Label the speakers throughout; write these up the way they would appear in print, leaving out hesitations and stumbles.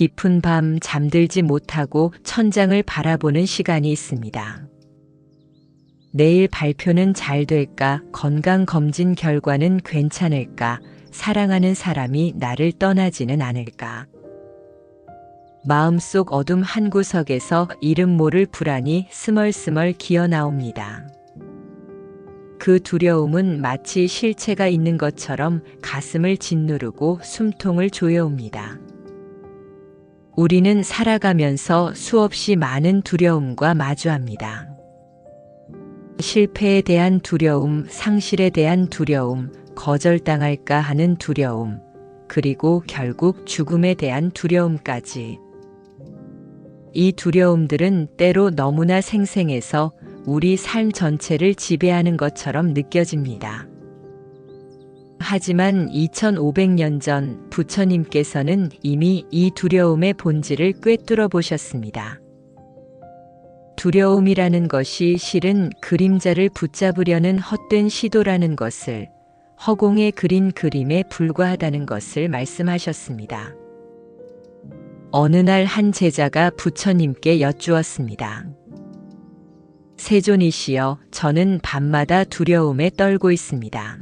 Speaker 1: 깊은 밤 잠들지 못하고 천장을 바라보는 시간이 있습니다. 내일 발표는 잘 될까? 건강검진 결과는 괜찮을까? 사랑하는 사람이 나를 떠나지는 않을까? 마음속 어둠 한 구석에서 이름 모를 불안이 스멀스멀 기어 나옵니다. 그 두려움은 마치 실체가 있는 것처럼 가슴을 짓누르고 숨통을 조여옵니다. 우리는 살아가면서 수없이 많은 두려움과 마주합니다. 실패에 대한 두려움, 상실에 대한 두려움, 거절당할까 하는 두려움, 그리고 결국 죽음에 대한 두려움까지. 이 두려움들은 때로 너무나 생생해서 우리 삶 전체를 지배하는 것처럼 느껴집니다. 하지만 2500년 전 부처님께서는 이미 이 두려움의 본질을 꿰뚫어 보셨습니다. 두려움이라는 것이 실은 그림자를 붙잡으려는 헛된 시도라는 것을, 허공에 그린 그림에 불과하다는 것을 말씀하셨습니다. 어느 날 한 제자가 부처님께 여쭈었습니다. 세존이시여, 저는 밤마다 두려움에 떨고 있습니다.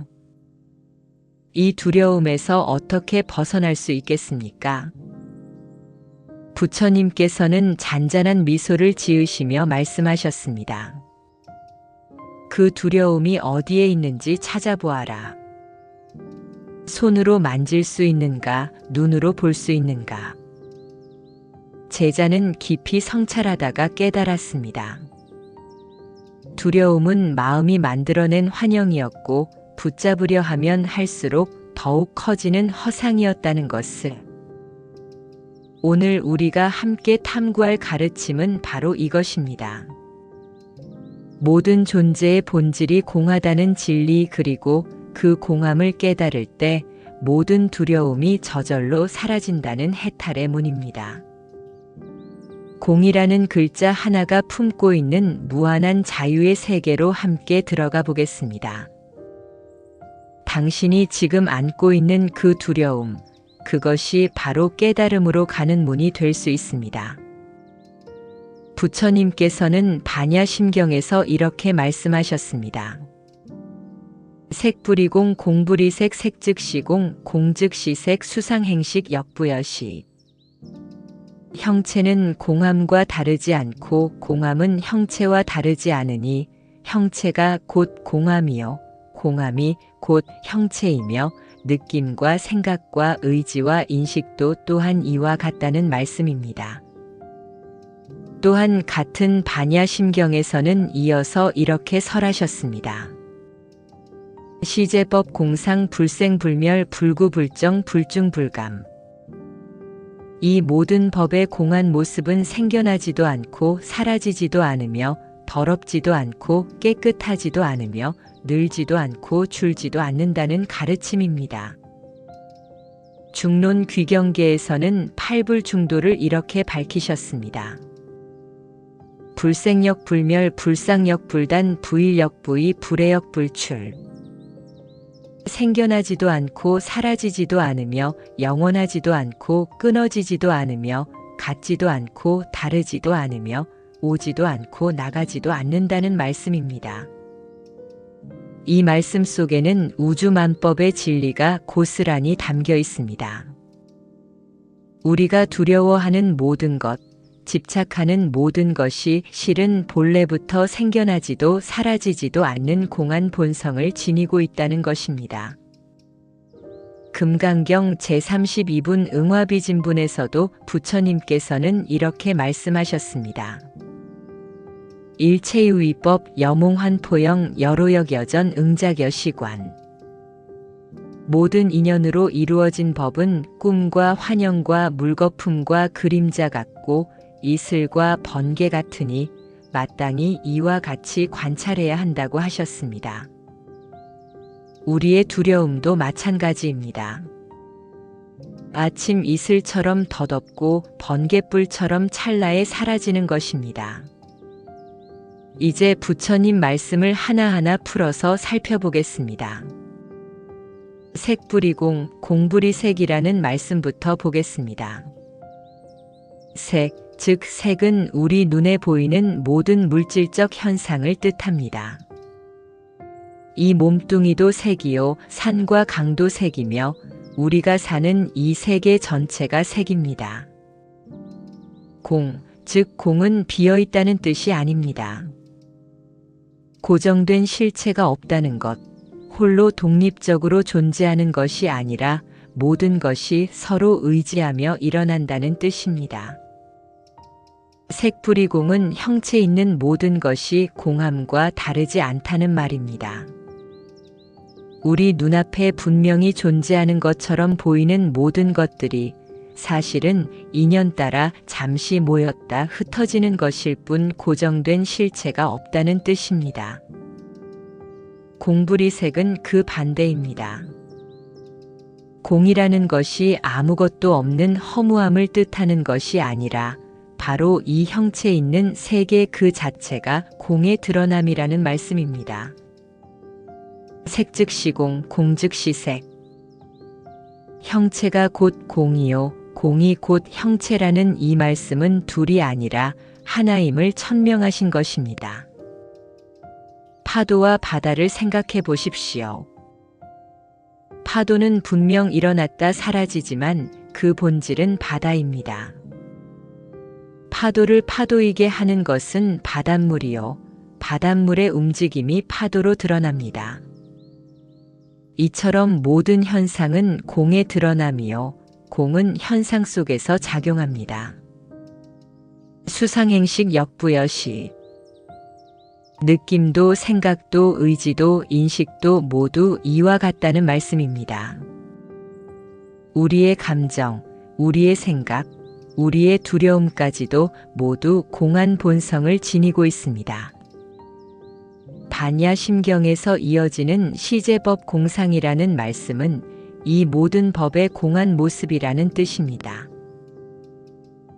Speaker 1: 이 두려움에서 어떻게 벗어날 수 있겠습니까? 부처님께서는 잔잔한 미소를 지으시며 말씀하셨습니다. 그 두려움이 어디에 있는지 찾아보아라. 손으로 만질 수 있는가, 눈으로 볼 수 있는가. 제자는 깊이 성찰하다가 깨달았습니다. 두려움은 마음이 만들어낸 환영이었고 붙잡으려 하면 할수록 더욱 커지는 허상이었다는 것을. 오늘 우리가 함께 탐구할 가르침은 바로 이것입니다. 모든 존재의 본질이 공하다는 진리, 그리고 그 공함을 깨달을 때 모든 두려움이 저절로 사라진다는 해탈의 문입니다. 공이라는 글자 하나가 품고 있는 무한한 자유의 세계로 함께 들어가 보겠습니다. 당신이 지금 안고 있는 그 두려움, 그것이 바로 깨달음으로 가는 문이 될 수 있습니다. 부처님께서는 반야심경에서 이렇게 말씀하셨습니다. 색불이공 공불이색, 색즉시공 공즉시색, 수상행식 역부여시. 형체는 공함과 다르지 않고 공함은 형체와 다르지 않으니 형체가 곧 공함이요 공함이 곧 형체이며 느낌과 생각과 의지와 인식도 또한 이와 같다는 말씀입니다. 또한 같은 반야심경에서는 이어서 이렇게 설하셨습니다. 시제법 공상 불생불멸 불구불정 불중불감. 이 모든 법의 공한 모습은 생겨나지도 않고 사라지지도 않으며 더럽지도 않고 깨끗하지도 않으며 늘지도 않고 줄지도 않는다는 가르침입니다. 중론 귀경계에서는 팔불중도를 이렇게 밝히셨습니다. 불생역 불멸 불상역 불단 부일역 부이 불해역 불출. 생겨나지도 않고 사라지지도 않으며 영원하지도 않고 끊어지지도 않으며 같지도 않고 다르지도 않으며 오지도 않고 나가지도 않는다는 말씀입니다. 이 말씀 속에는 우주만법의 진리가 고스란히 담겨 있습니다. 우리가 두려워하는 모든 것, 집착하는 모든 것이 실은 본래부터 생겨나지도 사라지지도 않는 공한 본성을 지니고 있다는 것입니다. 금강경 제32분 응화비진분에서도 부처님께서는 이렇게 말씀하셨습니다. 일체유의법 여몽환포영 여로역여전 응작여시관. 모든 인연으로 이루어진 법은 꿈과 환영과 물거품과 그림자 같고 이슬과 번개 같으니 마땅히 이와 같이 관찰해야 한다고 하셨습니다. 우리의 두려움도 마찬가지입니다. 아침 이슬처럼 덧없고 번개불처럼 찰나에 사라지는 것입니다. 이제 부처님 말씀을 하나하나 풀어서 살펴보겠습니다. 색불이공, 공불이색이라는 말씀부터 보겠습니다. 색, 즉 색은 우리 눈에 보이는 모든 물질적 현상을 뜻합니다. 이 몸뚱이도 색이요, 산과 강도 색이며 우리가 사는 이 세계 전체가 색입니다. 공, 즉 공은 비어있다는 뜻이 아닙니다. 고정된 실체가 없다는 것, 홀로 독립적으로 존재하는 것이 아니라 모든 것이 서로 의지하며 일어난다는 뜻입니다. 색불이공은 형체 있는 모든 것이 공함과 다르지 않다는 말입니다. 우리 눈앞에 분명히 존재하는 것처럼 보이는 모든 것들이 사실은 인연 따라 잠시 모였다 흩어지는 것일 뿐 고정된 실체가 없다는 뜻입니다. 공불이색은 그 반대입니다. 공이라는 것이 아무것도 없는 허무함을 뜻하는 것이 아니라 바로 이 형체 있는 세계 그 자체가 공의 드러남이라는 말씀입니다. 색즉시 공, 공즉시 색. 형체가 곧 공이요, 공이 곧 형체라는 이 말씀은 둘이 아니라 하나임을 천명하신 것입니다. 파도와 바다를 생각해 보십시오. 파도는 분명 일어났다 사라지지만 그 본질은 바다입니다. 파도를 파도이게 하는 것은 바닷물이요, 바닷물의 움직임이 파도로 드러납니다. 이처럼 모든 현상은 공의 드러남이요, 공은 현상 속에서 작용합니다. 수상행식 역부여시. 느낌도 생각도 의지도 인식도 모두 이와 같다는 말씀입니다. 우리의 감정, 우리의 생각, 우리의 두려움까지도 모두 공한 본성을 지니고 있습니다. 반야심경에서 이어지는 시제법 공상이라는 말씀은 이 모든 법의 공한 모습이라는 뜻입니다.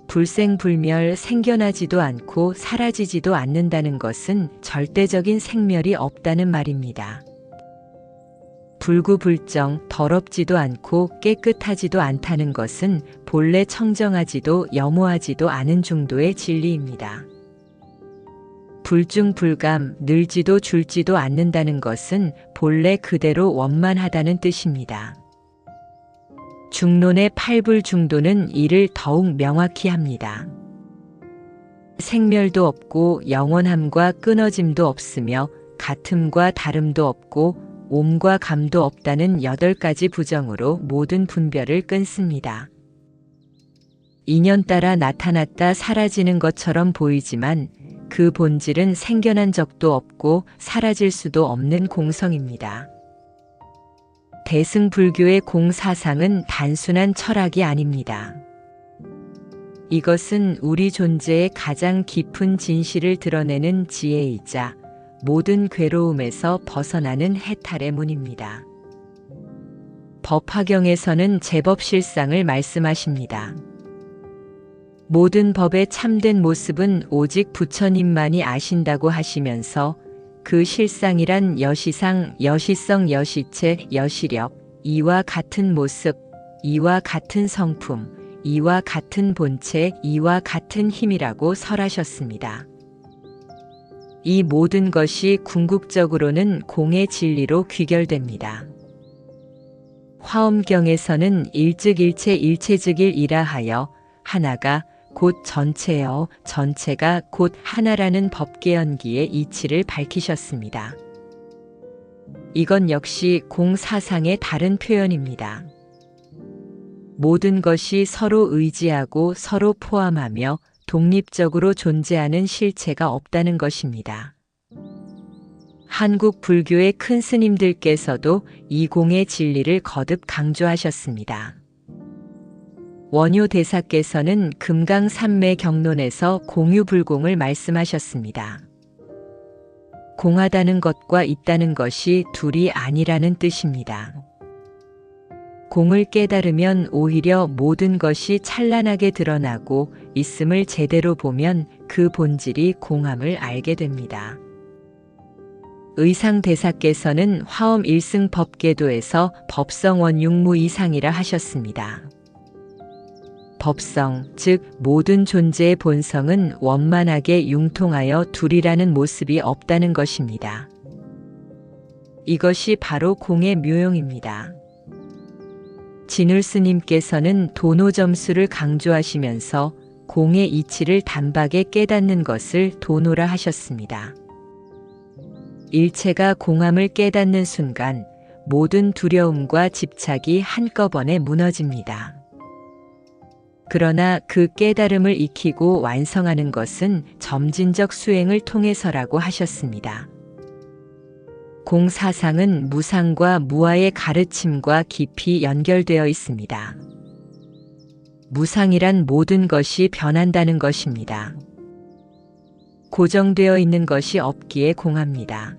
Speaker 1: 불생불멸, 생겨나지도 않고 사라지지도 않는다는 것은 절대적인 생멸이 없다는 말입니다. 불구불정, 더럽지도 않고 깨끗하지도 않다는 것은 본래 청정하지도 염호하지도 않은 중도의 진리입니다. 불중불감, 늘지도 줄지도 않는다는 것은 본래 그대로 원만하다는 뜻입니다. 중론의 팔불중도는 이를 더욱 명확히 합니다. 생멸도 없고 영원함과 끊어짐도 없으며 같음과 다름도 없고 옴과 감도 없다는 8가지 부정으로 모든 분별을 끊습니다. 인연 따라 나타났다 사라지는 것처럼 보이지만 그 본질은 생겨난 적도 없고 사라질 수도 없는 공성입니다. 대승불교의 공사상은 단순한 철학이 아닙니다. 이것은 우리 존재의 가장 깊은 진실을 드러내는 지혜이자 모든 괴로움에서 벗어나는 해탈의 문입니다. 법화경에서는 제법실상을 말씀하십니다. 모든 법의 참된 모습은 오직 부처님만이 아신다고 하시면서 그 실상이란 여시상, 여시성, 여시체, 여시력, 이와 같은 모습, 이와 같은 성품, 이와 같은 본체, 이와 같은 힘이라고 설하셨습니다. 이 모든 것이 궁극적으로는 공의 진리로 귀결됩니다. 화엄경에서는 일즉일체 일체즉일이라 하여 하나가 곧 전체여 전체가 곧 하나라는 법계연기의 이치를 밝히셨습니다. 이건 역시 공사상의 다른 표현입니다. 모든 것이 서로 의지하고 서로 포함하며 독립적으로 존재하는 실체가 없다는 것입니다. 한국 불교의 큰 스님들께서도 이 공의 진리를 거듭 강조하셨습니다. 원효 대사께서는 금강산매 경론에서 공유불공을 말씀하셨습니다. 공하다는 것과 있다는 것이 둘이 아니라는 뜻입니다. 공을 깨달으면 오히려 모든 것이 찬란하게 드러나고 있음을 제대로 보면 그 본질이 공함을 알게 됩니다. 의상대사께서는 화엄 일승 법계도에서 법성원육무 이상이라 하셨습니다. 법성, 즉 모든 존재의 본성은 원만하게 융통하여 둘이라는 모습이 없다는 것입니다. 이것이 바로 공의 묘용입니다. 진울 스님께서는 도노 점수를 강조하시면서 공의 이치를 단박에 깨닫는 것을 도노라 하셨습니다. 일체가 공함을 깨닫는 순간 모든 두려움과 집착이 한꺼번에 무너집니다. 그러나 그 깨달음을 익히고 완성하는 것은 점진적 수행을 통해서라고 하셨습니다. 공사상은 무상과 무아의 가르침과 깊이 연결되어 있습니다. 무상이란 모든 것이 변한다는 것입니다. 고정되어 있는 것이 없기에 공합니다.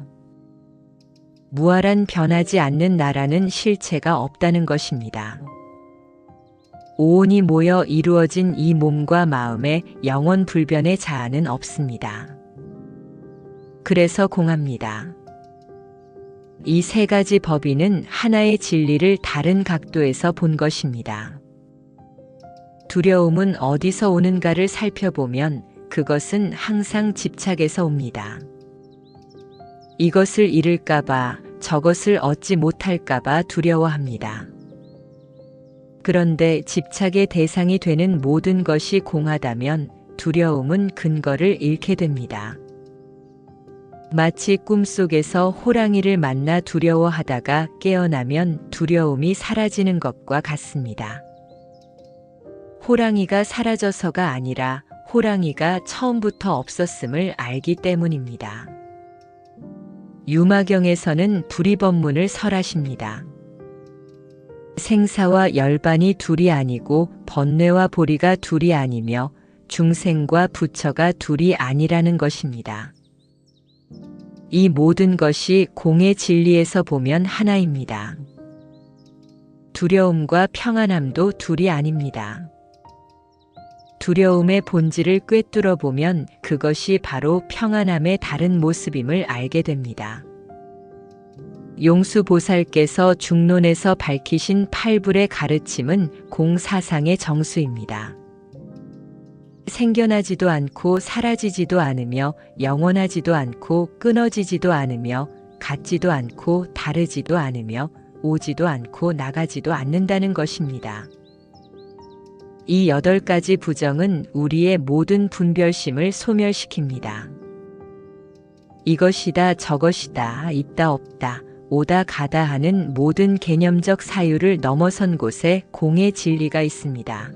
Speaker 1: 무아란 변하지 않는 나라는 실체가 없다는 것입니다. 오온이 모여 이루어진 이 몸과 마음에 영원 불변의 자아는 없습니다. 그래서 공합니다. 이 세 가지 법인은 하나의 진리를 다른 각도에서 본 것입니다. 두려움은 어디서 오는가를 살펴보면 그것은 항상 집착에서 옵니다. 이것을 잃을까봐, 저것을 얻지 못할까봐 두려워합니다. 그런데 집착의 대상이 되는 모든 것이 공하다면 두려움은 근거를 잃게 됩니다. 마치 꿈속에서 호랑이를 만나 두려워하다가 깨어나면 두려움이 사라지는 것과 같습니다. 호랑이가 사라져서가 아니라 호랑이가 처음부터 없었음을 알기 때문입니다. 유마경에서는 불이법문을 설하십니다. 생사와 열반이 둘이 아니고 번뇌와 보리가 둘이 아니며 중생과 부처가 둘이 아니라는 것입니다. 이 모든 것이 공의 진리에서 보면 하나입니다. 두려움과 평안함도 둘이 아닙니다. 두려움의 본질을 꿰뚫어 보면 그것이 바로 평안함의 다른 모습임을 알게 됩니다. 용수보살께서 중론에서 밝히신 팔불의 가르침은 공사상의 정수입니다. 생겨나지도 않고 사라지지도 않으며 영원하지도 않고 끊어지지도 않으며 같지도 않고 다르지도 않으며 오지도 않고 나가지도 않는다는 것입니다. 이 8가지 부정은 우리의 모든 분별심을 소멸시킵니다. 이것이다 저것이다 있다 없다 오다 가다 하는 모든 개념적 사유를 넘어선 곳에 공의 진리가 있습니다.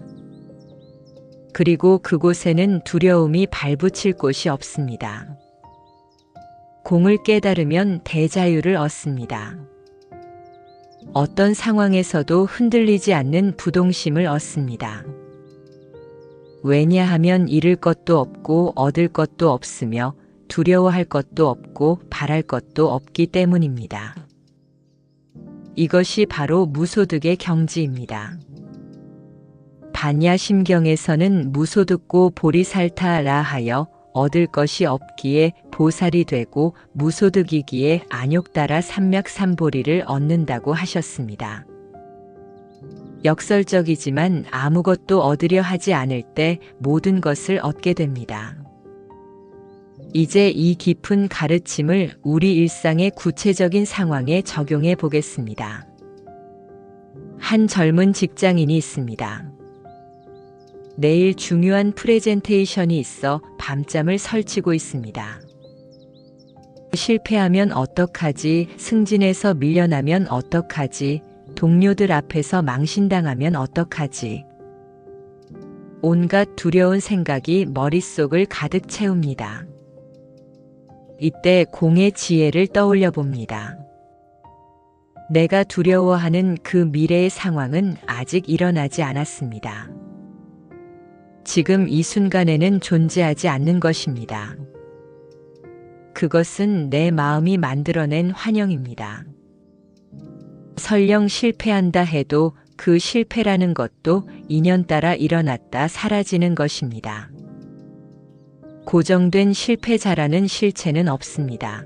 Speaker 1: 그리고 그곳에는 두려움이 발붙일 곳이 없습니다. 공을 깨달으면 대자유를 얻습니다. 어떤 상황에서도 흔들리지 않는 부동심을 얻습니다. 왜냐하면 잃을 것도 없고 얻을 것도 없으며 두려워할 것도 없고 바랄 것도 없기 때문입니다. 이것이 바로 무소득의 경지입니다. 반야심경에서는 무소득고 보리살타라 하여 얻을 것이 없기에 보살이 되고 무소득이기에 안욕따라 삼맥삼보리를 얻는다고 하셨습니다. 역설적이지만 아무것도 얻으려 하지 않을 때 모든 것을 얻게 됩니다. 이제 이 깊은 가르침을 우리 일상의 구체적인 상황에 적용해 보겠습니다. 한 젊은 직장인이 있습니다. 내일 중요한 프레젠테이션이 있어 밤잠을 설치고 있습니다. 실패하면 어떡하지? 승진해서 밀려나면 어떡하지? 동료들 앞에서 망신당하면 어떡하지? 온갖 두려운 생각이 머릿속을 가득 채웁니다. 이때 공의 지혜를 떠올려 봅니다. 내가 두려워하는 그 미래의 상황은 아직 일어나지 않았습니다. 지금 이 순간에는 존재하지 않는 것입니다. 그것은 내 마음이 만들어낸 환영입니다. 설령 실패한다 해도 그 실패라는 것도 인연 따라 일어났다 사라지는 것입니다. 고정된 실패자라는 실체는 없습니다.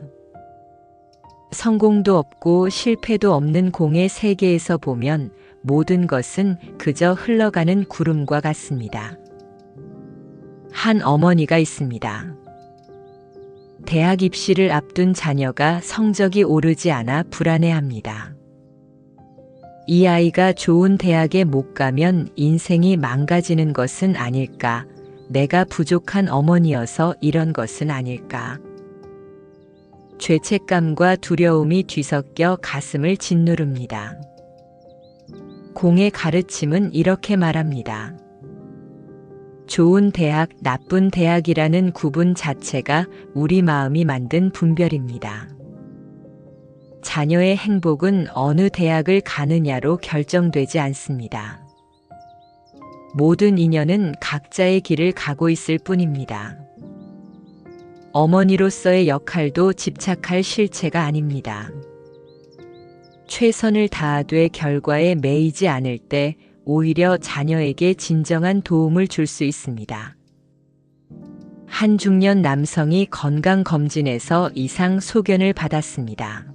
Speaker 1: 성공도 없고 실패도 없는 공의 세계에서 보면 모든 것은 그저 흘러가는 구름과 같습니다. 한 어머니가 있습니다. 대학 입시를 앞둔 자녀가 성적이 오르지 않아 불안해합니다. 이 아이가 좋은 대학에 못 가면 인생이 망가지는 것은 아닐까? 내가 부족한 어머니여서 이런 것은 아닐까? 죄책감과 두려움이 뒤섞여 가슴을 짓누릅니다. 공의 가르침은 이렇게 말합니다. 좋은 대학, 나쁜 대학이라는 구분 자체가 우리 마음이 만든 분별입니다. 자녀의 행복은 어느 대학을 가느냐로 결정되지 않습니다. 모든 인연은 각자의 길을 가고 있을 뿐입니다. 어머니로서의 역할도 집착할 실체가 아닙니다. 최선을 다하되 결과에 매이지 않을 때 오히려 자녀에게 진정한 도움을 줄 수 있습니다. 한 중년 남성이 건강검진에서 이상 소견을 받았습니다.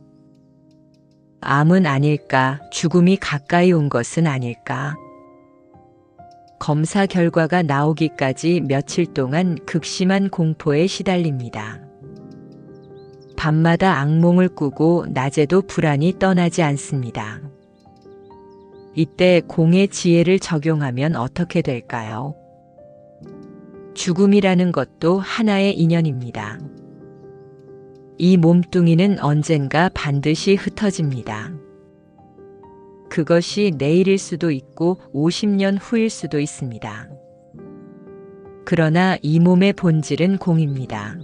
Speaker 1: 암은 아닐까? 죽음이 가까이 온 것은 아닐까? 검사 결과가 나오기까지 며칠 동안 극심한 공포에 시달립니다. 밤마다 악몽을 꾸고 낮에도 불안이 떠나지 않습니다. 이때 공의 지혜를 적용하면 어떻게 될까요? 죽음이라는 것도 하나의 인연입니다. 이 몸뚱이는 언젠가 반드시 흩어집니다. 그것이 내일일 수도 있고 50년 후일 수도 있습니다. 그러나 이 몸의 본질은 공입니다.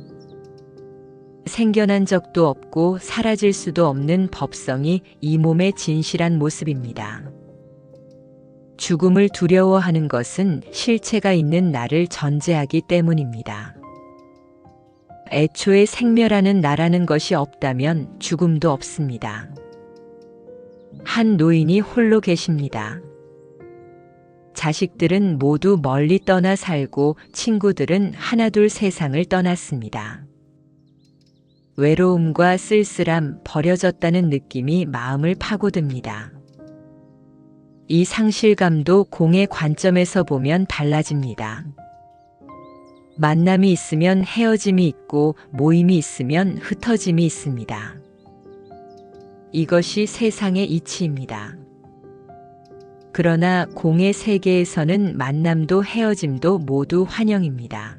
Speaker 1: 생겨난 적도 없고 사라질 수도 없는 법성이 이 몸의 진실한 모습입니다. 죽음을 두려워하는 것은 실체가 있는 나를 전제하기 때문입니다. 애초에 생멸하는 나라는 것이 없다면 죽음도 없습니다. 한 노인이 홀로 계십니다. 자식들은 모두 멀리 떠나 살고 친구들은 하나둘 세상을 떠났습니다. 외로움과 쓸쓸함, 버려졌다는 느낌이 마음을 파고듭니다. 이 상실감도 공의 관점에서 보면 달라집니다. 만남이 있으면 헤어짐이 있고 모임이 있으면 흩어짐이 있습니다. 이것이 세상의 이치입니다. 그러나 공의 세계에서는 만남도 헤어짐도 모두 환영입니다.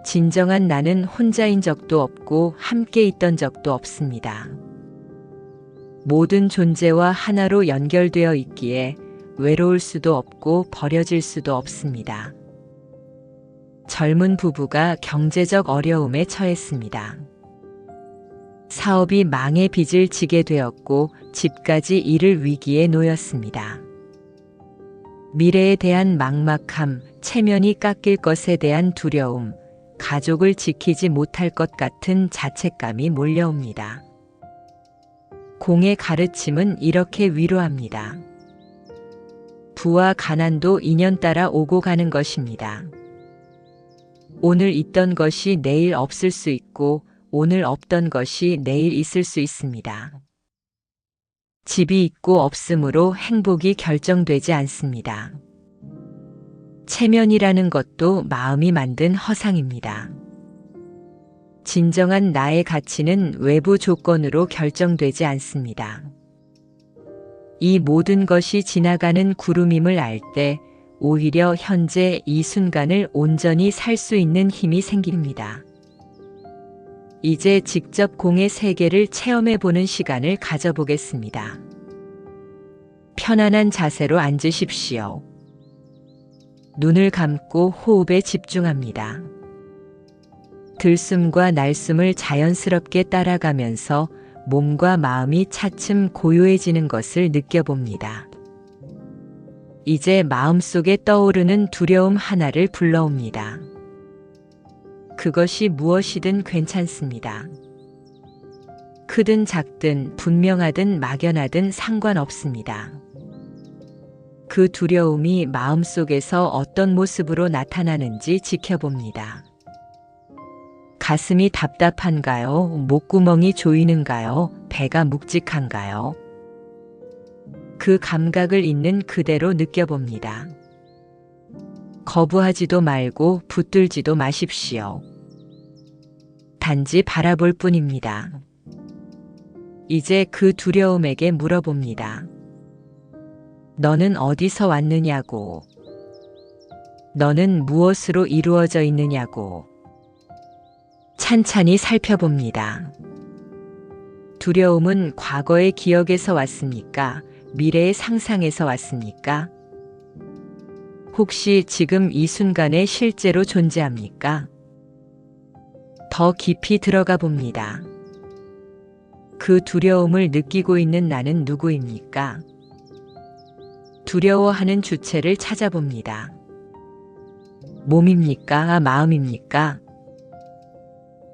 Speaker 1: 진정한 나는 혼자인 적도 없고 함께 있던 적도 없습니다. 모든 존재와 하나로 연결되어 있기에 외로울 수도 없고 버려질 수도 없습니다. 젊은 부부가 경제적 어려움에 처했습니다. 사업이 망의 빚을 지게 되었고 집까지 잃을 위기에 놓였습니다. 미래에 대한 막막함, 체면이 깎일 것에 대한 두려움, 가족을 지키지 못할 것 같은 자책감이 몰려옵니다. 공의 가르침은 이렇게 위로합니다. 부와 가난도 인연 따라 오고 가는 것입니다. 오늘 있던 것이 내일 없을 수 있고 오늘 없던 것이 내일 있을 수 있습니다. 집이 있고 없음으로 행복이 결정되지 않습니다. 체면이라는 것도 마음이 만든 허상입니다. 진정한 나의 가치는 외부 조건으로 결정되지 않습니다. 이 모든 것이 지나가는 구름임을 알 때 오히려 현재 이 순간을 온전히 살 수 있는 힘이 생깁니다. 이제 직접 공의 세계를 체험해보는 시간을 가져보겠습니다. 편안한 자세로 앉으십시오. 눈을 감고 호흡에 집중합니다. 들숨과 날숨을 자연스럽게 따라가면서 몸과 마음이 차츰 고요해지는 것을 느껴봅니다. 이제 마음속에 떠오르는 두려움 하나를 불러옵니다. 그것이 무엇이든 괜찮습니다. 크든 작든 분명하든 막연하든 상관없습니다. 그 두려움이 마음속에서 어떤 모습으로 나타나는지 지켜봅니다. 가슴이 답답한가요? 목구멍이 조이는가요? 배가 묵직한가요? 그 감각을 있는 그대로 느껴봅니다. 거부하지도 말고 붙들지도 마십시오. 단지 바라볼 뿐입니다. 이제 그 두려움에게 물어봅니다. 너는 어디서 왔느냐고. 너는 무엇으로 이루어져 있느냐고. 찬찬히 살펴봅니다. 두려움은 과거의 기억에서 왔습니까? 미래의 상상에서 왔습니까? 혹시 지금 이 순간에 실제로 존재합니까? 더 깊이 들어가 봅니다. 그 두려움을 느끼고 있는 나는 누구입니까? 두려워하는 주체를 찾아봅니다. 몸입니까? 마음입니까?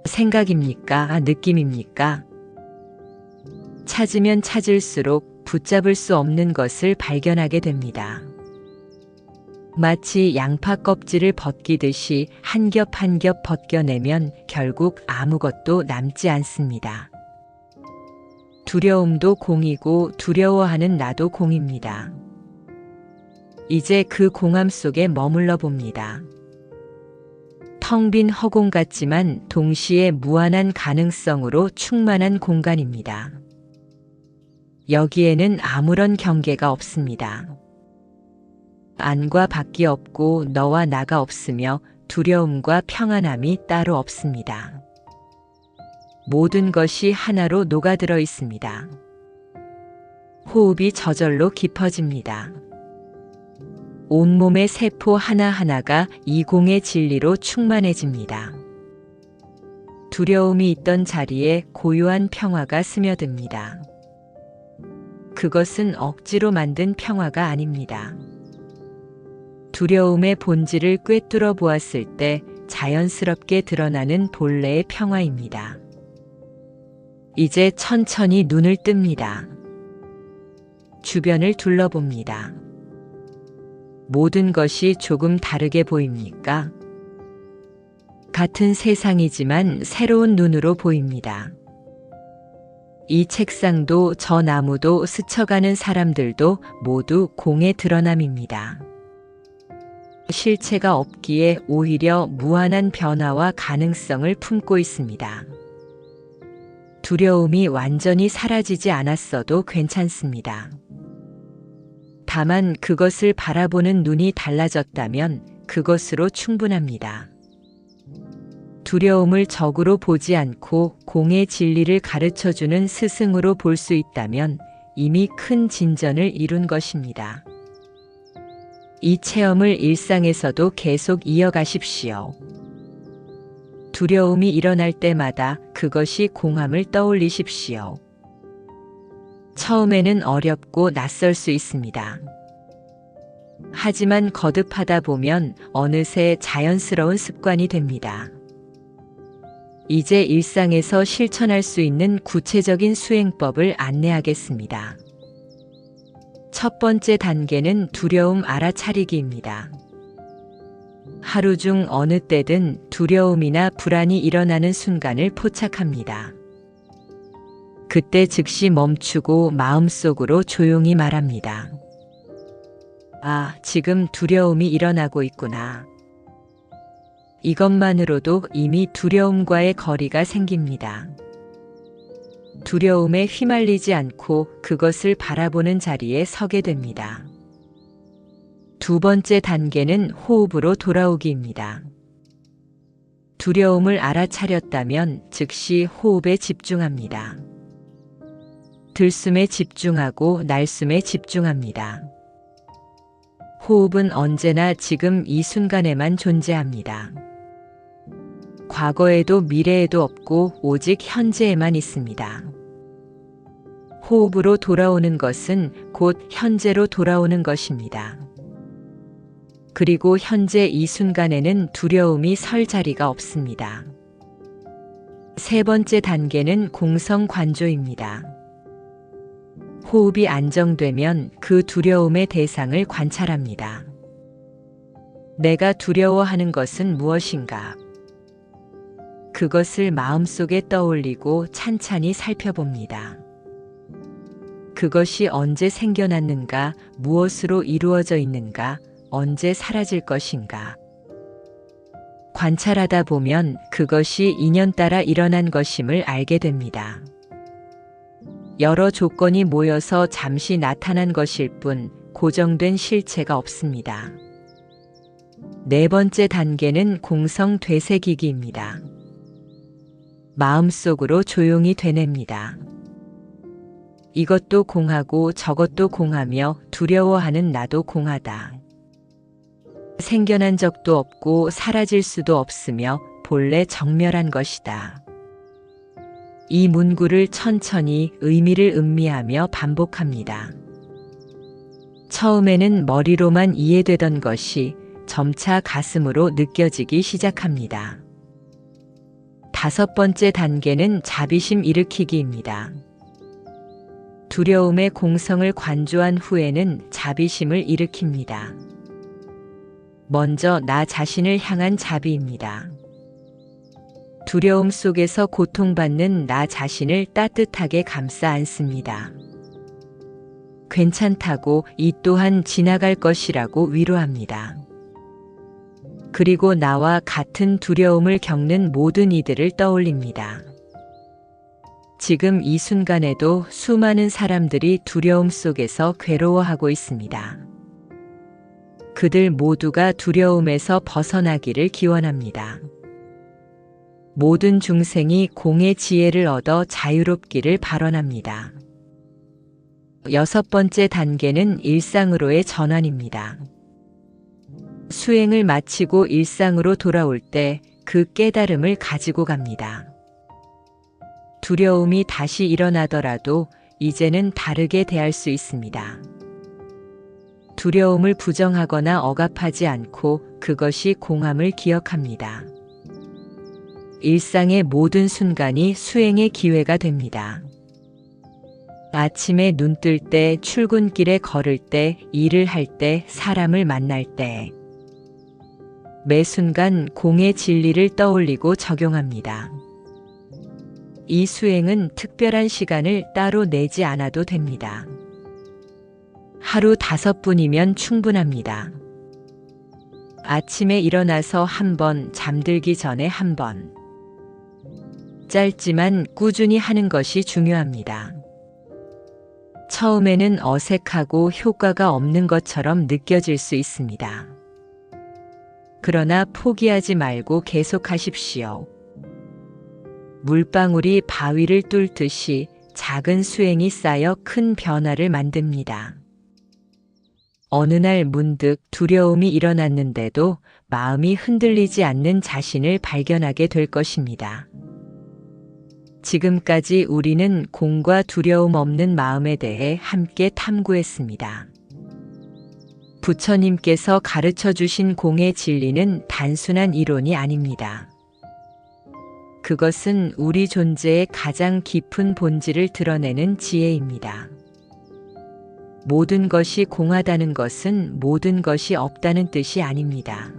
Speaker 1: 생각입니까? 느낌입니까? 찾으면 찾을수록 붙잡을 수 없는 것을 발견하게 됩니다. 마치 양파 껍질을 벗기듯이 한 겹 한 겹 벗겨내면 결국 아무것도 남지 않습니다. 두려움도 공이고 두려워하는 나도 공입니다. 이제 그 공함 속에 머물러 봅니다. 텅 빈 허공 같지만 동시에 무한한 가능성으로 충만한 공간입니다. 여기에는 아무런 경계가 없습니다. 안과 밖이 없고 너와 나가 없으며 두려움과 평안함이 따로 없습니다. 모든 것이 하나로 녹아들어 있습니다. 호흡이 저절로 깊어집니다. 온몸의 세포 하나하나가 이 공의 진리로 충만해집니다. 두려움이 있던 자리에 고요한 평화가 스며듭니다. 그것은 억지로 만든 평화가 아닙니다. 두려움의 본질을 꿰뚫어 보았을 때 자연스럽게 드러나는 본래의 평화입니다. 이제 천천히 눈을 뜹니다. 주변을 둘러봅니다. 모든 것이 조금 다르게 보입니까? 같은 세상이지만 새로운 눈으로 보입니다. 이 책상도 저 나무도 스쳐가는 사람들도 모두 공의 드러남입니다. 실체가 없기에 오히려 무한한 변화와 가능성을 품고 있습니다. 두려움이 완전히 사라지지 않았어도 괜찮습니다. 다만 그것을 바라보는 눈이 달라졌다면 그것으로 충분합니다. 두려움을 적으로 보지 않고 공의 진리를 가르쳐주는 스승으로 볼 수 있다면 이미 큰 진전을 이룬 것입니다. 이 체험을 일상에서도 계속 이어가십시오. 두려움이 일어날 때마다 그것이 공함을 떠올리십시오. 처음에는 어렵고 낯설 수 있습니다. 하지만 거듭하다 보면 어느새 자연스러운 습관이 됩니다. 이제 일상에서 실천할 수 있는 구체적인 수행법을 안내하겠습니다. 첫 번째 단계는 두려움 알아차리기입니다. 하루 중 어느 때든 두려움이나 불안이 일어나는 순간을 포착합니다. 그때 즉시 멈추고 마음속으로 조용히 말합니다. 아, 지금 두려움이 일어나고 있구나. 이것만으로도 이미 두려움과의 거리가 생깁니다. 두려움에 휘말리지 않고 그것을 바라보는 자리에 서게 됩니다. 두 번째 단계는 호흡으로 돌아오기입니다. 두려움을 알아차렸다면 즉시 호흡에 집중합니다. 들숨에 집중하고 날숨에 집중합니다. 호흡은 언제나 지금 이 순간에만 존재합니다. 과거에도 미래에도 없고 오직 현재에만 있습니다. 호흡으로 돌아오는 것은 곧 현재로 돌아오는 것입니다. 그리고 현재 이 순간에는 두려움이 설 자리가 없습니다. 세 번째 단계는 공성관조입니다. 호흡이 안정되면 그 두려움의 대상을 관찰합니다. 내가 두려워하는 것은 무엇인가? 그것을 마음속에 떠올리고 찬찬히 살펴봅니다. 그것이 언제 생겨났는가, 무엇으로 이루어져 있는가, 언제 사라질 것인가. 관찰하다 보면 그것이 인연 따라 일어난 것임을 알게 됩니다. 여러 조건이 모여서 잠시 나타난 것일 뿐 고정된 실체가 없습니다. 네 번째 단계는 공성 되새기기입니다. 마음속으로 조용히 되냅니다. 이것도 공하고 저것도 공하며 두려워하는 나도 공하다. 생겨난 적도 없고 사라질 수도 없으며 본래 정멸한 것이다. 이 문구를 천천히 의미를 음미하며 반복합니다. 처음에는 머리로만 이해되던 것이 점차 가슴으로 느껴지기 시작합니다. 다섯 번째 단계는 자비심 일으키기입니다. 두려움의 공성을 관조한 후에는 자비심을 일으킵니다. 먼저 나 자신을 향한 자비입니다. 두려움 속에서 고통받는 나 자신을 따뜻하게 감싸 안습니다. 괜찮다고, 이 또한 지나갈 것이라고 위로합니다. 그리고 나와 같은 두려움을 겪는 모든 이들을 떠올립니다. 지금 이 순간에도 수많은 사람들이 두려움 속에서 괴로워하고 있습니다. 그들 모두가 두려움에서 벗어나기를 기원합니다. 모든 중생이 공의 지혜를 얻어 자유롭기를 발언합니다. 여섯 번째 단계는 일상으로의 전환입니다. 수행을 마치고 일상으로 돌아올 때 그 깨달음을 가지고 갑니다. 두려움이 다시 일어나더라도 이제는 다르게 대할 수 있습니다. 두려움을 부정하거나 억압하지 않고 그것이 공함을 기억합니다. 일상의 모든 순간이 수행의 기회가 됩니다. 아침에 눈 뜰 때, 출근길에 걸을 때, 일을 할 때, 사람을 만날 때. 매 순간 공의 진리를 떠올리고 적용합니다. 이 수행은 특별한 시간을 따로 내지 않아도 됩니다. 하루 5분이면 충분합니다. 아침에 일어나서 한 번, 잠들기 전에 한 번. 짧지만 꾸준히 하는 것이 중요합니다. 처음에는 어색하고 효과가 없는 것처럼 느껴질 수 있습니다. 그러나 포기하지 말고 계속하십시오. 물방울이 바위를 뚫듯이 작은 수행이 쌓여 큰 변화를 만듭니다. 어느 날 문득 두려움이 일어났는데도 마음이 흔들리지 않는 자신을 발견하게 될 것입니다. 지금까지 우리는 공과 두려움 없는 마음에 대해 함께 탐구했습니다. 부처님께서 가르쳐 주신 공의 진리는 단순한 이론이 아닙니다. 그것은 우리 존재의 가장 깊은 본질을 드러내는 지혜입니다. 모든 것이 공하다는 것은 모든 것이 없다는 뜻이 아닙니다.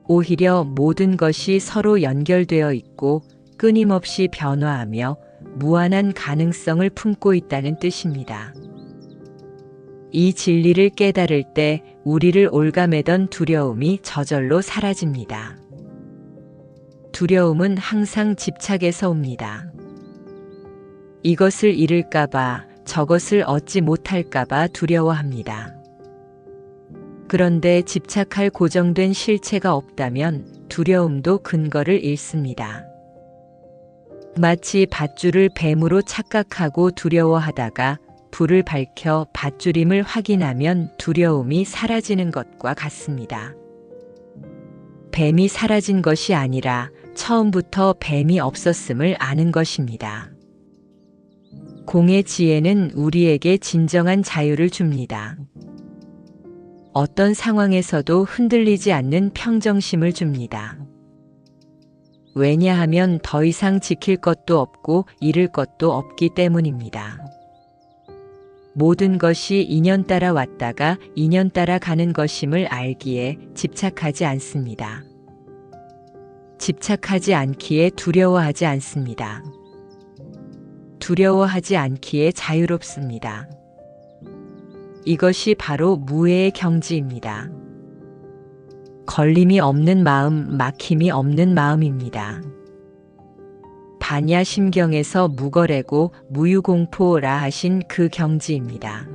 Speaker 1: 오히려 모든 것이 서로 연결되어 있고 끊임없이 변화하며 무한한 가능성을 품고 있다는 뜻입니다. 이 진리를 깨달을 때 우리를 올가매던 두려움이 저절로 사라집니다. 두려움은 항상 집착에서 옵니다. 이것을 잃을까봐, 저것을 얻지 못할까봐 두려워합니다. 그런데 집착할 고정된 실체가 없다면 두려움도 근거를 잃습니다. 마치 밧줄을 뱀으로 착각하고 두려워하다가 불을 밝혀 밧줄임을 확인하면 두려움이 사라지는 것과 같습니다. 뱀이 사라진 것이 아니라 처음부터 뱀이 없었음을 아는 것입니다. 공의 지혜는 우리에게 진정한 자유를 줍니다. 어떤 상황에서도 흔들리지 않는 평정심을 줍니다. 왜냐하면 더 이상 지킬 것도 없고 잃을 것도 없기 때문입니다. 모든 것이 인연 따라 왔다가 인연 따라 가는 것임을 알기에 집착하지 않습니다. 집착하지 않기에 두려워하지 않습니다. 두려워하지 않기에 자유롭습니다. 이것이 바로 무해의 경지입니다. 걸림이 없는 마음, 막힘이 없는 마음입니다. 반야심경에서 무거래고 무유공포라 하신 그 경지입니다.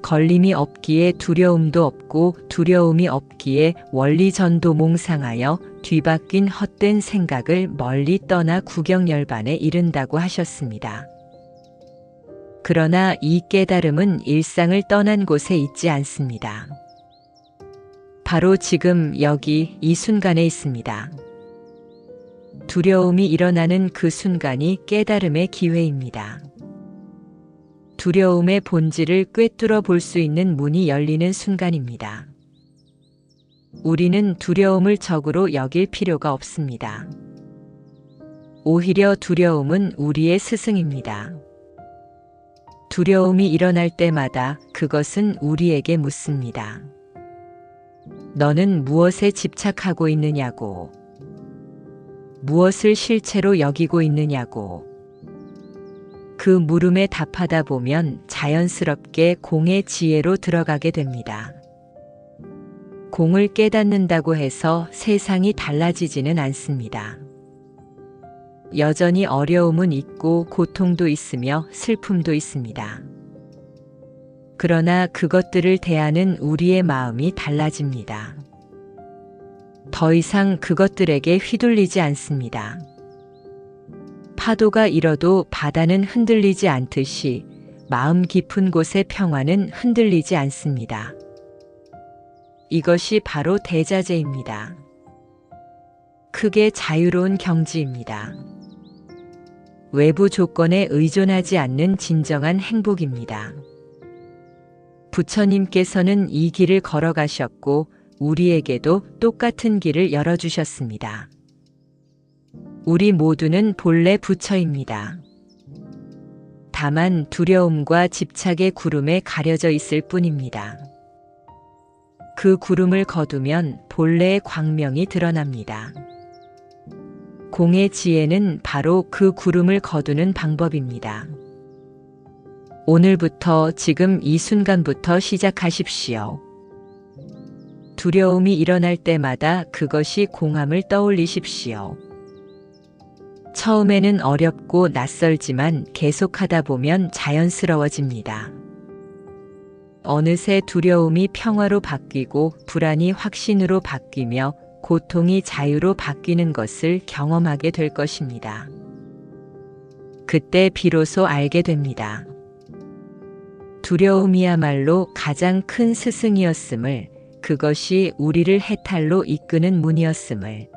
Speaker 1: 걸림이 없기에 두려움도 없고 두려움이 없기에 원리전도 몽상하여 뒤바뀐 헛된 생각을 멀리 떠나 구경열반에 이른다고 하셨습니다. 그러나 이 깨달음은 일상을 떠난 곳에 있지 않습니다. 바로 지금 여기 이 순간에 있습니다. 두려움이 일어나는 그 순간이 깨달음의 기회입니다. 두려움의 본질을 꿰뚫어 볼 수 있는 문이 열리는 순간입니다. 우리는 두려움을 적으로 여길 필요가 없습니다. 오히려 두려움은 우리의 스승입니다. 두려움이 일어날 때마다 그것은 우리에게 묻습니다. 너는 무엇에 집착하고 있느냐고, 무엇을 실체로 여기고 있느냐고. 그 물음에 답하다 보면 자연스럽게 공의 지혜로 들어가게 됩니다. 공을 깨닫는다고 해서 세상이 달라지지는 않습니다. 여전히 어려움은 있고 고통도 있으며 슬픔도 있습니다. 그러나 그것들을 대하는 우리의 마음이 달라집니다. 더 이상 그것들에게 휘둘리지 않습니다. 파도가 일어도 바다는 흔들리지 않듯이 마음 깊은 곳의 평화는 흔들리지 않습니다. 이것이 바로 대자재입니다. 크게 자유로운 경지입니다. 외부 조건에 의존하지 않는 진정한 행복입니다. 부처님께서는 이 길을 걸어가셨고 우리에게도 똑같은 길을 열어주셨습니다. 우리 모두는 본래 부처입니다. 다만 두려움과 집착의 구름에 가려져 있을 뿐입니다. 그 구름을 거두면 본래의 광명이 드러납니다. 공의 지혜는 바로 그 구름을 거두는 방법입니다. 오늘부터 지금 이 순간부터 시작하십시오. 두려움이 일어날 때마다 그것이 공함을 떠올리십시오. 처음에는 어렵고 낯설지만 계속하다 보면 자연스러워집니다. 어느새 두려움이 평화로 바뀌고 불안이 확신으로 바뀌며 고통이 자유로 바뀌는 것을 경험하게 될 것입니다. 그때 비로소 알게 됩니다. 두려움이야말로 가장 큰 스승이었음을, 그것이 우리를 해탈로 이끄는 문이었음을.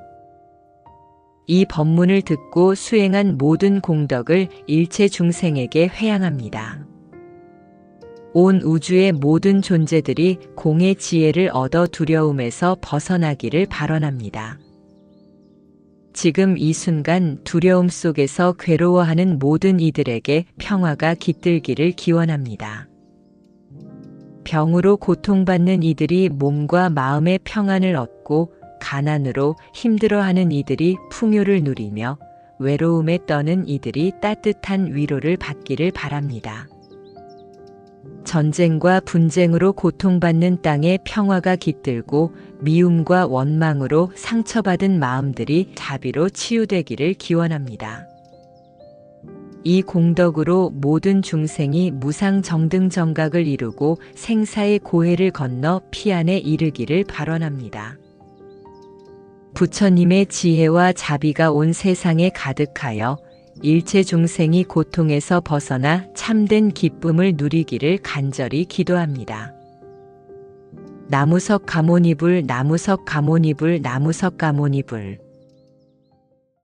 Speaker 1: 이 법문을 듣고 수행한 모든 공덕을 일체 중생에게 회양합니다. 온 우주의 모든 존재들이 공의 지혜를 얻어 두려움에서 벗어나기를 발언합니다. 지금 이 순간 두려움 속에서 괴로워하는 모든 이들에게 평화가 깃들기를 기원합니다. 병으로 고통받는 이들이 몸과 마음의 평안을 얻고 가난으로 힘들어하는 이들이 풍요를 누리며 외로움에 떠는 이들이 따뜻한 위로를 받기를 바랍니다. 전쟁과 분쟁으로 고통받는 땅에 평화가 깃들고 미움과 원망으로 상처받은 마음들이 자비로 치유되기를 기원합니다. 이 공덕으로 모든 중생이 무상정등정각을 이루고 생사의 고해를 건너 피안에 이르기를 발언합니다. 부처님의 지혜와 자비가 온 세상에 가득하여 일체 중생이 고통에서 벗어나 참된 기쁨을 누리기를 간절히 기도합니다. 나무석 가모니불 나무석 가모니불 나무석 가모니불